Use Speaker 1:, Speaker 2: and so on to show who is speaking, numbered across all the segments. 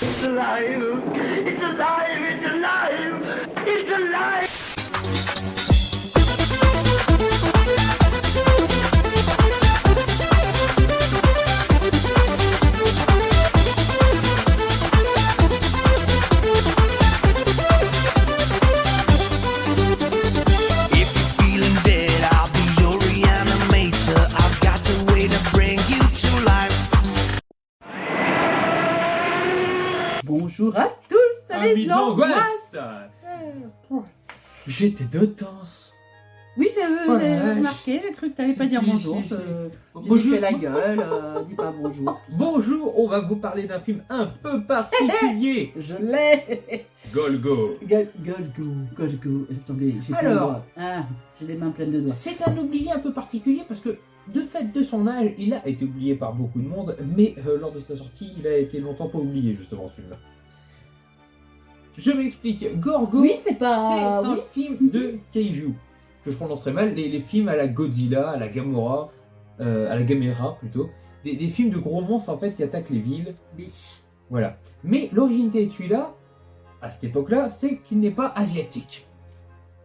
Speaker 1: It's alive! It's alive! It's alive! It's alive!
Speaker 2: If you're feeling dead, I'll be your reanimator. I've got the way to bring you to life.
Speaker 3: Bonjour à tous, amis de l'angoisse.
Speaker 4: J'étais de tense.
Speaker 3: Oui, j'ai
Speaker 4: Oh la vache.
Speaker 3: remarqué, j'ai cru que t'allais pas
Speaker 4: Si,
Speaker 3: dire
Speaker 4: si,
Speaker 3: bonjour.
Speaker 4: si, si.
Speaker 3: J'ai
Speaker 4: Bonjour.
Speaker 3: fait la gueule, dis pas bonjour.
Speaker 4: Bonjour, on va vous parler d'un film un peu particulier.
Speaker 3: Je l'ai.
Speaker 4: Golgo.
Speaker 3: Golgo. Attendez, j'ai pas
Speaker 4: Alors.
Speaker 3: le doigt. Ah, j'ai les mains pleines de doigts.
Speaker 4: C'est un oublié un peu particulier parce que, de fait de son âge, il a été oublié par beaucoup de monde, mais lors de sa sortie, il a été longtemps pas oublié, justement, ce film-là. Je m'explique. Gorgo,
Speaker 3: Oui, c'est pas.
Speaker 4: c'est un
Speaker 3: Oui.
Speaker 4: film de Kaiju, que je prononcerai mal, les films à la Godzilla, à la Gamora, à la Gamera plutôt, des films de gros monstres en fait qui attaquent les villes.
Speaker 3: Oui.
Speaker 4: Voilà. Mais l'originalité de celui-là, à cette époque-là, c'est qu'il n'est pas asiatique.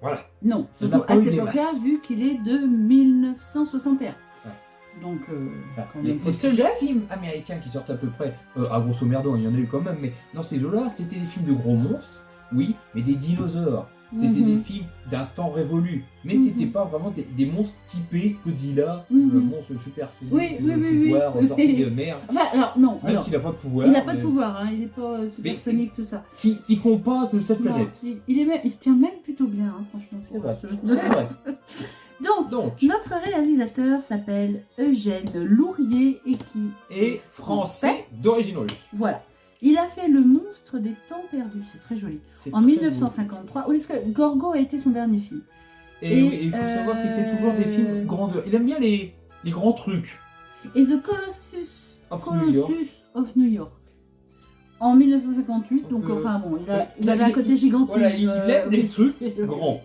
Speaker 4: Voilà.
Speaker 3: Non,
Speaker 4: Ça n'a
Speaker 3: surtout
Speaker 4: pas
Speaker 3: à
Speaker 4: eu
Speaker 3: cette
Speaker 4: des
Speaker 3: époque-là,
Speaker 4: masses.
Speaker 3: vu qu'il est de 1961.
Speaker 4: Ouais.
Speaker 3: Donc,
Speaker 4: Enfin,
Speaker 3: quand
Speaker 4: les
Speaker 3: même pas
Speaker 4: seuls
Speaker 3: sujet.
Speaker 4: films américains qui sortent à peu près, à grosso merdo, il y en a eu quand même, mais dans ces eaux-là, c'était des films de gros monstres, oui, mais des dinosaures. C'était des films d'un temps révolu, mais c'était pas vraiment des monstres typés Godzilla, le monstre super
Speaker 3: Oui, oui,
Speaker 4: pouvoir,
Speaker 3: oui.
Speaker 4: sorti de mer,
Speaker 3: Enfin, alors, non.
Speaker 4: même
Speaker 3: Alors,
Speaker 4: s'il n'a pas de pouvoir.
Speaker 3: il n'a pas de
Speaker 4: mais-
Speaker 3: pouvoir, hein, il n'est pas supersonique, tout ça.
Speaker 4: Qui font pas de cette
Speaker 3: Non,
Speaker 4: planète.
Speaker 3: il se tient même plutôt bien, hein, franchement.
Speaker 4: C'est vrai.
Speaker 3: ce-
Speaker 4: C'est vrai.
Speaker 3: Donc,
Speaker 4: Donc,
Speaker 3: notre réalisateur s'appelle Eugène Lourier et qui
Speaker 4: et français d'origine russe.
Speaker 3: Voilà. Il a fait Le Monstre des Temps Perdus, c'est très joli.
Speaker 4: C'est
Speaker 3: En
Speaker 4: très
Speaker 3: 1953, oui, parce que Gorgo a été son dernier film.
Speaker 4: beau. Et, oui, il faut
Speaker 3: Et,
Speaker 4: savoir qu'il fait toujours des films grandeur. Il aime bien les grands trucs.
Speaker 3: Et The Colossus
Speaker 4: Of New York.
Speaker 3: of New York. En 1958, donc
Speaker 4: Donc,
Speaker 3: enfin bon,
Speaker 4: ouais,
Speaker 3: il avait un côté gigantesque.
Speaker 4: Voilà, il aime les
Speaker 3: oui.
Speaker 4: trucs grands.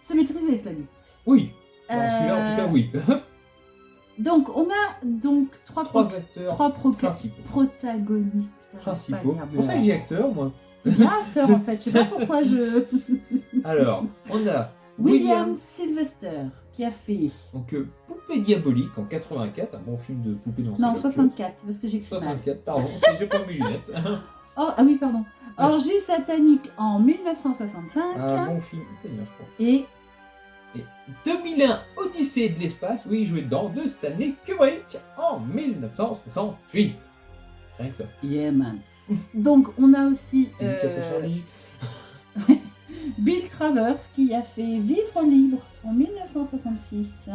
Speaker 3: C'est maîtrisé, cela dit.
Speaker 4: Oui. Bon, celui-là, en tout cas, oui.
Speaker 3: Donc, on a donc trois
Speaker 4: Trois acteurs principaux.
Speaker 3: protagonistes. Putain,
Speaker 4: Principaux.
Speaker 3: j'arrive pas à lire
Speaker 4: Pour ça que
Speaker 3: de-
Speaker 4: j'ai acteur, moi.
Speaker 3: C'est bien acteur en fait. Je sais pas pourquoi je.
Speaker 4: Alors, on a
Speaker 3: William Sylvester qui a fait.
Speaker 4: Donc, Poupée diabolique en 84, un bon film de poupée dans
Speaker 3: Non, 64, parce que j'écris mal.
Speaker 4: 64, pardon, j'ai pas mes lunettes.
Speaker 3: Oh, ah oui, pardon. Orgie satanique en 1965.
Speaker 4: Un bon film italien, je crois.
Speaker 3: Et
Speaker 4: 2001, Odyssée de l'espace, oui, il jouait dedans, de Stanley Kubrick en 1968. Rien que ça.
Speaker 3: Yeah man. Donc on a aussi
Speaker 4: Dédicace à Charlie.
Speaker 3: Bill Travers qui a fait Vivre libre en 1966.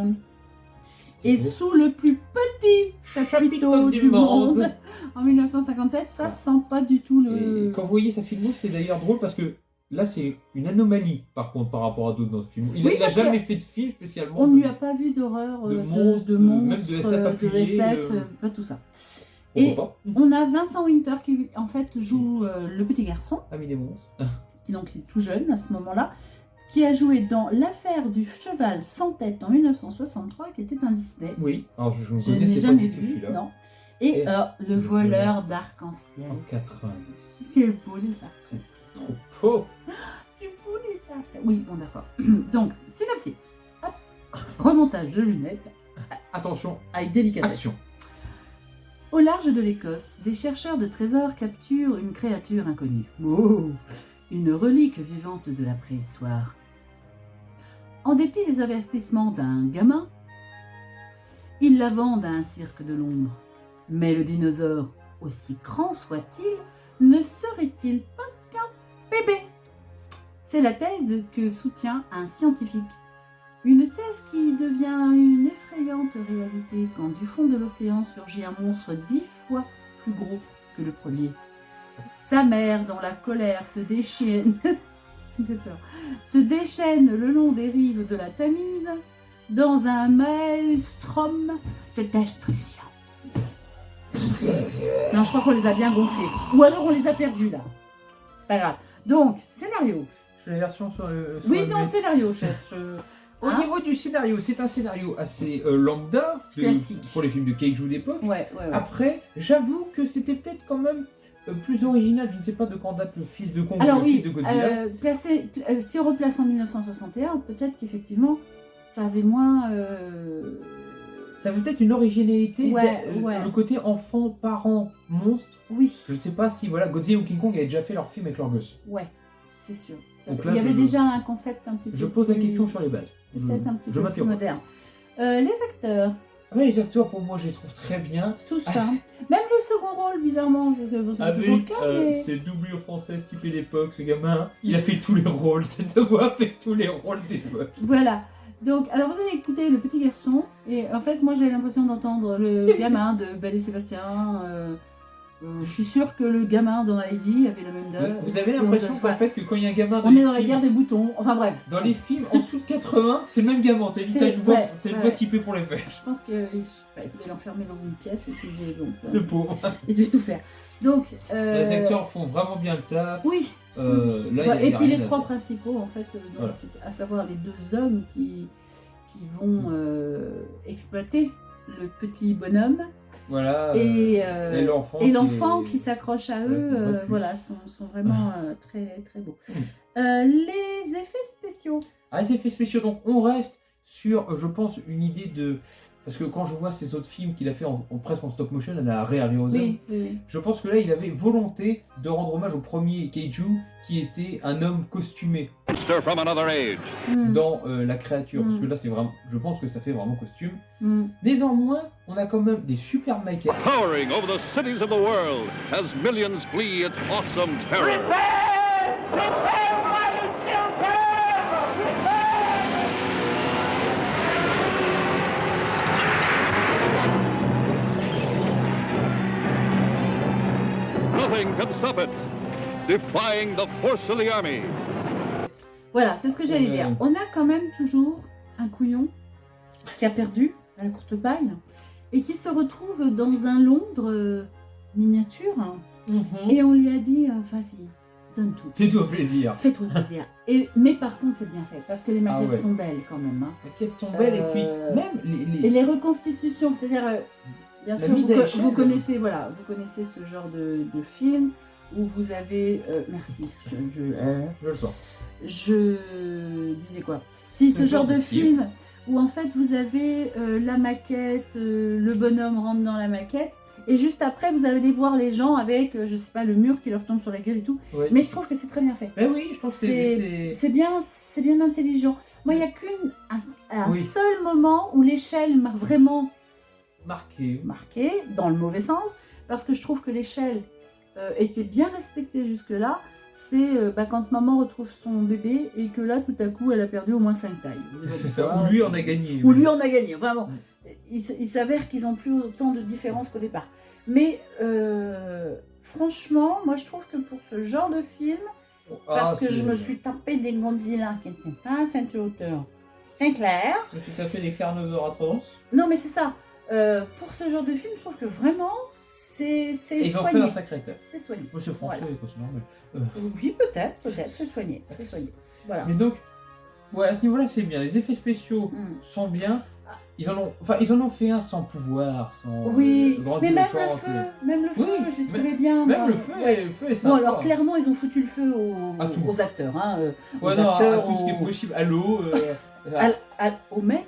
Speaker 3: Et
Speaker 4: beau.
Speaker 3: Sous le plus petit chapiteau du monde en 1957. Ça
Speaker 4: Ouais.
Speaker 3: sent pas du tout le.
Speaker 4: Et quand vous voyez sa filmo, c'est d'ailleurs drôle parce que là, c'est une anomalie par contre par rapport à d'autres dans ce film. Il
Speaker 3: Oui,
Speaker 4: n'a
Speaker 3: parce
Speaker 4: jamais fait de film spécialement.
Speaker 3: On ne
Speaker 4: de-
Speaker 3: lui a pas vu d'horreur,
Speaker 4: de monstres, même de SF appuyé,
Speaker 3: pas tout ça.
Speaker 4: Pourquoi pas
Speaker 3: On a Vincent Winter qui en fait joue le petit garçon,
Speaker 4: Ami des monstres.
Speaker 3: qui donc est tout jeune à ce moment-là, qui a joué dans L'affaire du cheval sans tête en 1963, qui était un Disney.
Speaker 4: Oui, alors je ne
Speaker 3: Je n'ai
Speaker 4: connaissais pas
Speaker 3: jamais
Speaker 4: du tout
Speaker 3: vu,
Speaker 4: celui-là.
Speaker 3: non. Et le voleur d'arc-en-ciel.
Speaker 4: En 90.
Speaker 3: Tu es beau ça.
Speaker 4: C'est trop beau.
Speaker 3: Tu es beau ça. Oui, bon d'accord. Donc, synopsis. Hop. Remontage de lunettes
Speaker 4: Attention,
Speaker 3: avec délicatesse.
Speaker 4: action.
Speaker 3: Au large de l'Écosse, des chercheurs de trésors capturent une créature inconnue. Oh, une relique vivante de la préhistoire. En dépit des investissements d'un gamin, ils la vendent à un cirque de Londres. Mais le dinosaure, aussi grand soit-il, ne serait-il pas qu'un bébé? C'est la thèse que soutient un scientifique. Une thèse qui devient une effrayante réalité quand du fond de l'océan surgit un monstre 10 fois plus gros que le premier. Sa mère, dont la colère se déchaîne, ça me fait peur, se déchaîne le long des rives de la Tamise dans un maelstrom de destruction. Non, je crois qu'on les a bien gonflés. Ou alors on les a perdus là. C'est pas grave. Donc, scénario.
Speaker 4: La version sur
Speaker 3: Oui,
Speaker 4: le
Speaker 3: non, scénario, chef.
Speaker 4: Au
Speaker 3: Hein
Speaker 4: niveau du scénario, c'est un scénario assez lambda
Speaker 3: Classique.
Speaker 4: pour les films de Kaiju d'époque.
Speaker 3: Ouais.
Speaker 4: Après, j'avoue que c'était peut-être quand même plus original. Je ne sais pas de quand date le fils de Kong ou
Speaker 3: Alors
Speaker 4: le
Speaker 3: oui,
Speaker 4: fils de Godzilla.
Speaker 3: si on replace en 1961, peut-être qu'effectivement, ça avait moins...
Speaker 4: Ça avait peut-être une originalité,
Speaker 3: Ouais.
Speaker 4: le côté enfant, parent, monstre.
Speaker 3: Oui,
Speaker 4: Je ne sais pas si voilà, Godzilla ou King Kong avaient déjà fait leur film avec leur gosse.
Speaker 3: ouais, c'est sûr.
Speaker 4: Donc là,
Speaker 3: Il y avait
Speaker 4: je-
Speaker 3: déjà un concept un petit peu
Speaker 4: Je pose la
Speaker 3: plus-
Speaker 4: question sur les bases.
Speaker 3: peut-être un petit
Speaker 4: je
Speaker 3: peu plus
Speaker 4: m'interroge.
Speaker 3: moderne. Les acteurs,
Speaker 4: Ouais, les acteurs, pour moi, je les trouve très bien.
Speaker 3: tout ça. Même le second rôle, bizarrement, c'est toujours le
Speaker 4: Avec
Speaker 3: cas, mais...
Speaker 4: cette doublure française typée l'époque, ce gamin, il a fait tous les rôles. Cette voix a fait tous les rôles d'époque.
Speaker 3: Voilà. Donc, alors vous avez écouté le petit garçon, et en fait, moi j'avais l'impression d'entendre le gamin de Belle et Sébastien. Je suis sûre que le gamin dans Heidi avait la même date.
Speaker 4: Vous avez l'impression qu'en fait, que quand il y a un gamin
Speaker 3: On est dans la guerre des boutons, enfin bref.
Speaker 4: dans les films en dessous de 80, c'est le même gamin. T'as
Speaker 3: C'est-
Speaker 4: une voix,
Speaker 3: ouais,
Speaker 4: t'as une
Speaker 3: ouais.
Speaker 4: voix typée pour les faire.
Speaker 3: Je pense qu'il devait l'enfermer dans une pièce et puis donc,
Speaker 4: Le pauvre.
Speaker 3: il devait tout faire. Donc,
Speaker 4: Les acteurs font vraiment bien le taf.
Speaker 3: oui.
Speaker 4: Là, il y a
Speaker 3: Et puis
Speaker 4: rien
Speaker 3: les
Speaker 4: à
Speaker 3: trois
Speaker 4: dire.
Speaker 3: principaux, en fait, donc,
Speaker 4: Voilà.
Speaker 3: c'est à savoir les deux hommes qui vont exploiter le petit bonhomme
Speaker 4: Voilà.
Speaker 3: et
Speaker 4: et
Speaker 3: l'enfant qui s'accroche à eux,
Speaker 4: Ouais, pas plus.
Speaker 3: voilà, sont vraiment très très beaux.
Speaker 4: Mm.
Speaker 3: Les effets spéciaux.
Speaker 4: Ah, les effets spéciaux, donc on reste sur, je pense, une idée de... Parce que quand je vois ces autres films qu'il a fait presque en stop motion, à la Ray Harryhausen,
Speaker 3: Oui.
Speaker 4: je pense que là, il avait volonté de rendre hommage au premier Kaiju, qui était un homme costumé
Speaker 5: Monster from another age.
Speaker 3: Mm.
Speaker 4: dans la créature. Parce
Speaker 3: Mm.
Speaker 4: que là, c'est vraiment... Je pense que ça fait vraiment costume.
Speaker 3: Mm.
Speaker 4: Néanmoins, on a quand même des super maquettes.
Speaker 5: Towering over the cities of the world as millions flee its awesome terror.
Speaker 1: Prepare! Prepare while you still can! Prepare!
Speaker 5: Nothing can stop it. Defying the force of the army.
Speaker 3: Voilà, c'est ce que j'allais
Speaker 4: Ouais.
Speaker 3: dire. On a quand même toujours un couillon qui a perdu à la courte paille et qui se retrouve dans un Londres miniature. Et on lui a dit, vas-y, donne tout.
Speaker 4: Fais-toi plaisir.
Speaker 3: Fais-toi plaisir. Mais par contre, c'est bien fait, parce que les maquettes
Speaker 4: Ah ouais.
Speaker 3: sont belles quand même. Hein.
Speaker 4: Les maquettes sont belles, et puis même
Speaker 3: Et les reconstitutions, c'est-à-dire, bien
Speaker 4: La
Speaker 3: sûr,
Speaker 4: mise à
Speaker 3: vous
Speaker 4: échelle.
Speaker 3: connaissez, voilà, vous connaissez ce genre de film où vous avez... merci,
Speaker 4: Je le sens.
Speaker 3: je disais quoi? Si, ce genre de film où en fait vous avez la maquette, le bonhomme rentre dans la maquette, et juste après vous allez voir les gens avec, je sais pas, le mur qui leur tombe sur la gueule et tout.
Speaker 4: Ouais.
Speaker 3: Mais je trouve que c'est très bien fait.
Speaker 4: Ben oui, je trouve que c'est...
Speaker 3: C'est bien intelligent. Moi, il n'y a qu'un
Speaker 4: Oui.
Speaker 3: seul moment où l'échelle m'a vraiment
Speaker 4: marqué.
Speaker 3: marqué, dans le mauvais sens, parce que je trouve que l'échelle était bien respectée jusque-là. C'est quand maman retrouve son bébé et que là, tout à coup, elle a perdu au moins 5 tailles.
Speaker 4: C'est ça, ou lui en a gagné.
Speaker 3: Ou lui en a gagné, vraiment. Il s'avère qu'ils n'ont plus autant de différence qu'au départ. Mais franchement, moi je trouve que pour ce genre de film, parce que je me suis tapé des Godzilla qui n'étaient pas à cette hauteur, c'est clair.
Speaker 4: Je me suis tapé des carnosaures atroces.
Speaker 3: Non mais c'est ça. Pour ce genre de film, je trouve que vraiment, c'est
Speaker 4: Et ils ont fait
Speaker 3: soigné.
Speaker 4: un sacré taf.
Speaker 3: C'est soigné.
Speaker 4: Moi, c'est français,
Speaker 3: Voilà.
Speaker 4: quoi, c'est normal.
Speaker 3: Oui, peut-être, c'est soigné. C'est soigné. Voilà.
Speaker 4: Mais donc, ouais, à ce niveau-là, c'est bien. Les effets spéciaux
Speaker 3: Mm.
Speaker 4: sont bien. Ils en ont fait un sans pouvoir, sans
Speaker 3: Oui,
Speaker 4: grande
Speaker 3: mais même le
Speaker 4: éloquence
Speaker 3: feu,
Speaker 4: et-
Speaker 3: même le feu,
Speaker 4: Oui,
Speaker 3: je l'ai
Speaker 4: mais-
Speaker 3: trouvé bien.
Speaker 4: Même
Speaker 3: moi.
Speaker 4: le feu,
Speaker 3: Ouais.
Speaker 4: le feu est
Speaker 3: Bon,
Speaker 4: sympa.
Speaker 3: alors clairement, ils ont foutu le feu
Speaker 4: À tout.
Speaker 3: aux acteurs. Hein, aux
Speaker 4: Ouais, non, à
Speaker 3: acteurs,
Speaker 4: tout ce qui est
Speaker 3: aux-
Speaker 4: possible. À l'eau.
Speaker 3: aux mecs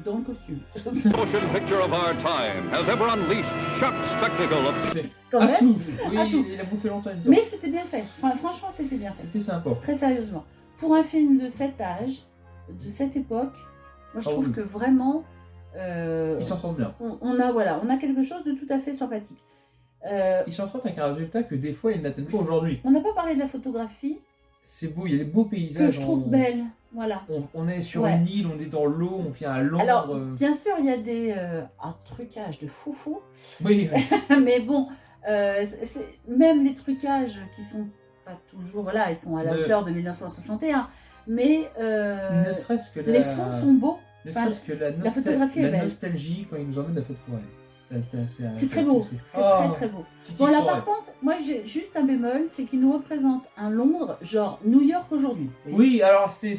Speaker 3: dans le costume.
Speaker 5: Motion picture of our time has ever unleashed sharp spectacle of
Speaker 3: Quand
Speaker 4: à
Speaker 3: même.
Speaker 4: tout. Oui,
Speaker 3: à tout.
Speaker 4: il a bouffé longtemps dedans.
Speaker 3: Mais c'était bien fait. Enfin, franchement, c'était bien fait.
Speaker 4: C'était sympa.
Speaker 3: Très sérieusement. Pour un film de cet âge, de cette époque, moi je
Speaker 4: Ah
Speaker 3: trouve
Speaker 4: oui.
Speaker 3: que vraiment,
Speaker 4: Ils s'en sortent bien.
Speaker 3: on a quelque chose de tout à fait sympathique.
Speaker 4: Ils s'en sortent avec un résultat que des fois ils n'atteignent pas aujourd'hui.
Speaker 3: On n'a pas parlé de la photographie,
Speaker 4: C'est beau, il y a des beaux paysages.
Speaker 3: que je trouve belle. Voilà.
Speaker 4: On est sur
Speaker 3: Ouais.
Speaker 4: une île, on est dans l'eau, on vient à Londres.
Speaker 3: Alors, bien sûr, il y a des trucages de foufou,
Speaker 4: Oui,
Speaker 3: mais bon, même les trucages qui sont pas toujours, voilà, ils sont à la
Speaker 4: Ne-
Speaker 3: hauteur de 1961, mais
Speaker 4: ne serait-ce que
Speaker 3: les fonds sont beaux.
Speaker 4: Ne
Speaker 3: enfin,
Speaker 4: serait-ce que la
Speaker 3: photographie est belle.
Speaker 4: nostalgie quand ils nous emmènent à fête forêt.
Speaker 3: C'est très beau, c'est très très beau. Bon là par contre, moi j'ai juste un bémol, c'est qu'il nous représente un Londres genre New York aujourd'hui. Vous voyez.
Speaker 4: Oui, alors c'est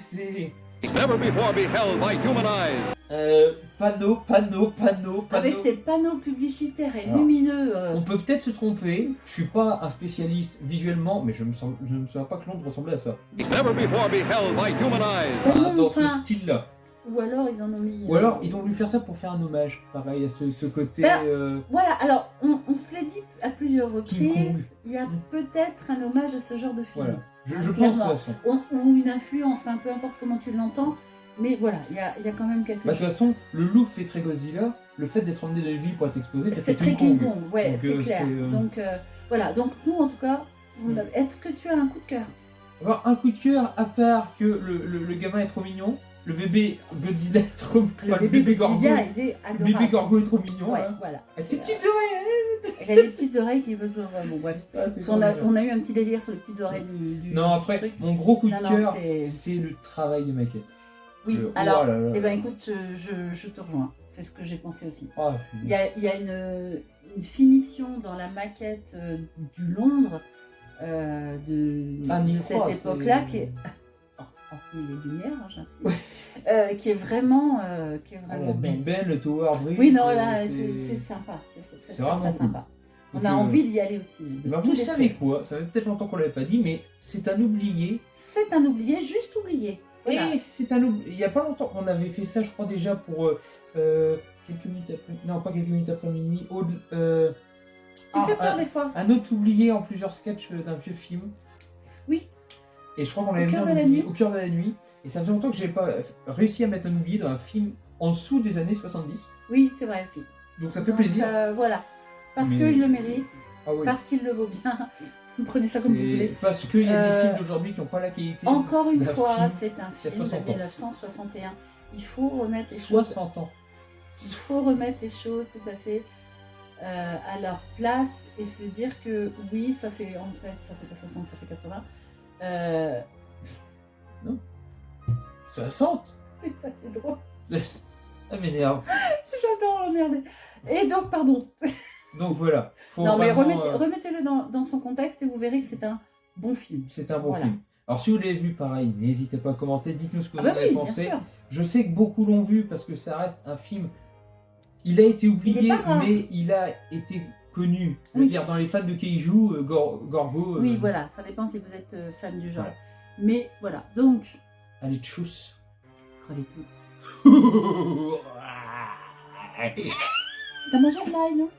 Speaker 5: never before beheld by human eyes.
Speaker 4: Panneau.
Speaker 3: Avec ces panneaux publicitaires et
Speaker 4: Alors,
Speaker 3: lumineux.
Speaker 4: On peut peut-être se tromper, je suis pas un spécialiste visuellement, mais je ne me souviens pas que Londres ressemblait à ça.
Speaker 5: Never before beheld by human eyes.
Speaker 3: non,
Speaker 4: Dans
Speaker 3: enfin,
Speaker 4: ce style-là.
Speaker 3: Ou alors ils en ont mis.
Speaker 4: Ou alors ils ont voulu faire ça pour faire un hommage, pareil, à ce côté.
Speaker 3: Ben, Voilà, alors on se l'est dit à plusieurs
Speaker 4: King Kong.
Speaker 3: reprises, il y a peut-être un hommage à ce genre de film.
Speaker 4: Voilà, je pense de
Speaker 3: clairement.
Speaker 4: toute façon.
Speaker 3: Ou une influence, hein, peu importe comment tu l'entends, mais voilà, il y a quand même quelque
Speaker 4: Bah, de toute
Speaker 3: chose.
Speaker 4: façon, le look fait très Godzilla, le fait d'être emmené dans une ville pour être exposé, ça
Speaker 3: C'est
Speaker 4: fait
Speaker 3: très King Kong, ouais,
Speaker 4: Donc,
Speaker 3: c'est clair. Donc voilà, donc nous en tout cas, est-ce que tu as un coup de cœur?
Speaker 4: Alors, un coup de cœur, à part que le gamin est trop mignon, le bébé Godzilla est trop mignon,
Speaker 3: Le bébé
Speaker 4: Gorgo,
Speaker 3: Godzilla, il est
Speaker 4: le
Speaker 3: adorable.
Speaker 4: bébé Gorgo est trop mignon.
Speaker 3: Ouais,
Speaker 4: hein.
Speaker 3: voilà.
Speaker 4: Avec ses
Speaker 3: C'est,
Speaker 4: petites oreilles.
Speaker 3: il a les petites oreilles qui veulent jouer. Bon, bref.
Speaker 4: Ah, c'est
Speaker 3: Parce
Speaker 4: trop
Speaker 3: qu'on a,
Speaker 4: mignon.
Speaker 3: on a eu un petit délire sur les petites oreilles du
Speaker 4: Non,
Speaker 3: du
Speaker 4: après,
Speaker 3: truc.
Speaker 4: mon gros coup de
Speaker 3: Non, non,
Speaker 4: cœur,
Speaker 3: c'est-
Speaker 4: c'est le travail de maquette.
Speaker 3: Oui,
Speaker 4: Oh
Speaker 3: alors,
Speaker 4: là là.
Speaker 3: eh ben écoute, je te rejoins. C'est ce que j'ai pensé aussi.
Speaker 4: Ah,
Speaker 3: Il y a une finition dans la maquette du Londres
Speaker 4: Ah, n'y
Speaker 3: de cette
Speaker 4: crois,
Speaker 3: époque-là
Speaker 4: c'est-
Speaker 3: qui est, hormis les lumières, hein, j'insiste, qui est vraiment,
Speaker 4: Ah, la Big
Speaker 3: belle.
Speaker 4: Ben, le Tower Bridge.
Speaker 3: Oui, non, là, c'est sympa. C'est
Speaker 4: C'est vraiment
Speaker 3: très
Speaker 4: cool.
Speaker 3: sympa. On
Speaker 4: Donc,
Speaker 3: a envie d'y aller aussi. de
Speaker 4: Bah,
Speaker 3: tous
Speaker 4: vous
Speaker 3: les
Speaker 4: savez
Speaker 3: trucs.
Speaker 4: quoi, ça fait peut-être longtemps qu'on l'avait pas dit, mais c'est un oublié.
Speaker 3: C'est un oublié, juste oublié. Voilà.
Speaker 4: Et c'est un oublié. Il y a pas longtemps, on avait fait ça, je crois déjà pour quelques minutes après. Non, pas quelques minutes après minuit.
Speaker 3: Tu fais peur des fois.
Speaker 4: Un autre oublié en plusieurs sketchs d'un vieux film.
Speaker 3: Oui.
Speaker 4: Et je crois qu'on
Speaker 3: Au
Speaker 4: l'avait mis
Speaker 3: cœur
Speaker 4: en
Speaker 3: de la
Speaker 4: oublié,
Speaker 3: nuit.
Speaker 4: au cœur de la nuit. Et ça faisait longtemps que j'avais pas réussi à mettre un oublié dans un film en dessous des années 70.
Speaker 3: Oui, c'est vrai aussi.
Speaker 4: Donc ça fait
Speaker 3: Donc,
Speaker 4: plaisir.
Speaker 3: Voilà. Parce
Speaker 4: Mais-
Speaker 3: qu'il le mérite,
Speaker 4: Ah oui.
Speaker 3: parce qu'il le vaut bien. Prenez ça comme vous
Speaker 4: C'est
Speaker 3: voulez.
Speaker 4: parce qu'il y a des
Speaker 3: Euh,
Speaker 4: films d'aujourd'hui qui n'ont pas la qualité.
Speaker 3: Encore une
Speaker 4: d'un
Speaker 3: fois,
Speaker 4: film
Speaker 3: c'est un
Speaker 4: qui a
Speaker 3: film de
Speaker 4: 60 ans.
Speaker 3: 1961. Il faut remettre les choses.
Speaker 4: 60 ans.
Speaker 3: Il faut remettre les choses tout à fait à leur place et se dire que oui, ça fait pas 60, ça fait 80. Euh,
Speaker 4: 60.
Speaker 3: c'est ça qui est drôle.
Speaker 4: Ça m'énerve.
Speaker 3: J'adore l'emmerder. Et donc, pardon.
Speaker 4: Donc voilà. Faut
Speaker 3: Non, mais
Speaker 4: vraiment,
Speaker 3: remettez-le dans son contexte et vous verrez que c'est un bon film.
Speaker 4: c'est un bon
Speaker 3: Voilà.
Speaker 4: film. Alors si vous l'avez vu, pareil, n'hésitez pas à commenter, dites-nous ce que
Speaker 3: Ah
Speaker 4: vous
Speaker 3: bah
Speaker 4: en avez
Speaker 3: oui, bien
Speaker 4: pensé.
Speaker 3: sûr.
Speaker 4: Je sais que beaucoup l'ont vu parce que ça reste un film. Il a été
Speaker 3: Il
Speaker 4: oublié,
Speaker 3: est pas rare.
Speaker 4: mais il a été connu. Je veux
Speaker 3: Oui.
Speaker 4: dire, dans les fans de Keiju, Gorgo.
Speaker 3: Oui, voilà, ça dépend si vous êtes fan du genre.
Speaker 4: Voilà.
Speaker 3: Mais voilà, donc,
Speaker 4: Allez, tchuss.
Speaker 3: crevez tous. T'as mangé de l'ail, non?